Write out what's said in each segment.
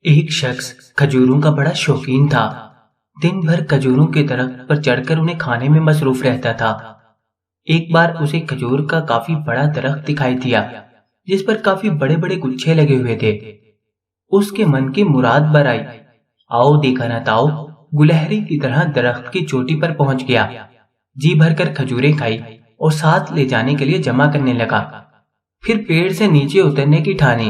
ایک شخص کھجوروں کا بڑا شوقین تھا۔ دن بھر کھجوروں کے درخت پر چڑھ کر انہیں کھانے میں مصروف رہتا تھا۔ ایک بار اسے کھجور کا کافی بڑا درخت دکھائی دیا جس پر کافی بڑے بڑے گچھے لگے ہوئے تھے۔ اس کے من کی مراد بر آئی۔ آؤ دیکھا نہ تاؤ گلہری کی طرح درخت کی چوٹی پر پہنچ گیا، جی بھر کر کھجوریں کھائی اور ساتھ لے جانے کے لیے جمع کرنے لگا۔ پھر پیڑ سے نیچے اترنے کی ٹھانی،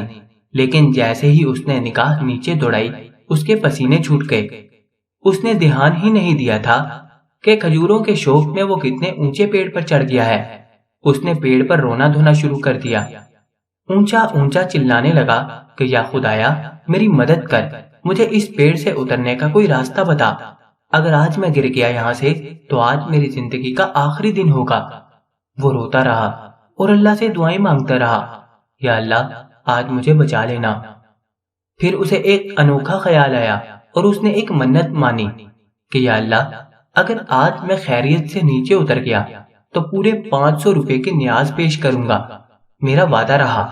لیکن جیسے ہی اس نے نگاہ نیچے دوڑائی اس کے پسینے چھوٹ گئے۔ اس نے دھیان ہی نہیں دیا تھا کہ کھجوروں کے شوق میں وہ کتنے اونچے پیڑ پر چڑھ گیا ہے۔ اس نے پیڑ پر رونا دھونا شروع کر دیا، اونچا اونچا چلانے لگا کہ یا خدایا میری مدد کر، مجھے اس پیڑ سے اترنے کا کوئی راستہ بتا۔ اگر آج میں گر گیا یہاں سے تو آج میری زندگی کا آخری دن ہوگا۔ وہ روتا رہا اور اللہ سے دعائیں مانگتا رہا، یا اللہ آج مجھے بچا لینا۔ پھر اسے ایک انوکھا خیال آیا اور اس نے ایک منت مانی کہ یا اللہ اگر آج میں خیریت سے نیچے اتر گیا تو پورے 500 روپے کی نیاز پیش کروں گا، میرا وعدہ رہا۔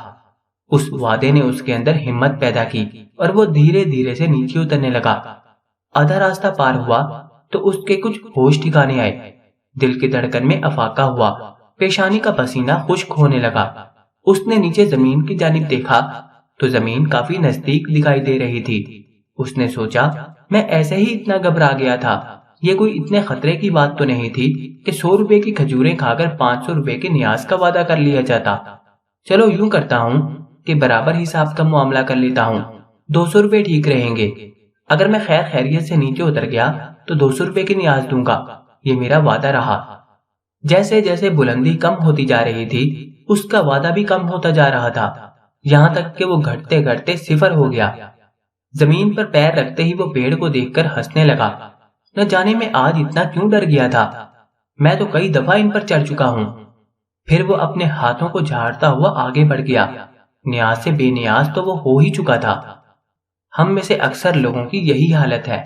اس وعدے نے اس کے اندر ہمت پیدا کی اور وہ دھیرے دھیرے سے نیچے اترنے لگا۔ آدھا راستہ پار ہوا تو اس کے کچھ ہوش ٹھکانے آئے، دل کی دھڑکن میں افاقہ ہوا، پیشانی کا پسینہ خشک ہونے لگا۔ اس نے نیچے زمین کی جانب دیکھا تو زمین کافی نزدیک دکھائی دے رہی تھی۔ اس نے سوچا میں ایسے ہی اتنا گھبرا گیا تھا، یہ کوئی اتنے خطرے کی بات تو نہیں تھی کہ 100 روپے کی کھجوریں کھا کر 500 روپے کی نیاز کا وعدہ کر لیا جاتا۔ چلو یوں کرتا ہوں کہ برابر حساب کا معاملہ کر لیتا ہوں، 200 روپے ٹھیک رہیں گے۔ اگر میں خیر خیریت سے نیچے اتر گیا تو 200 روپے کی نیاز دوں گا، یہ میرا وعدہ رہا۔ جیسے جیسے بلندی کم ہوتی جا رہی تھی اس کا وعدہ بھی کم ہوتا جا رہا تھا، یہاں تک کہ وہ گھٹتے گھٹتے 0 ہو گیا۔ زمین پر پیر رکھتے ہی وہ پیڑ کو دیکھ کر ہنسنے لگا، نہ جانے میں آج اتنا کیوں ڈر گیا تھا، میں تو کئی دفعہ ان پر چڑھ چکا ہوں۔ پھر وہ اپنے ہاتھوں کو جھاڑتا ہوا آگے بڑھ گیا، نیاز سے بے نیاز تو وہ ہو ہی چکا تھا۔ ہم میں سے اکثر لوگوں کی یہی حالت ہے،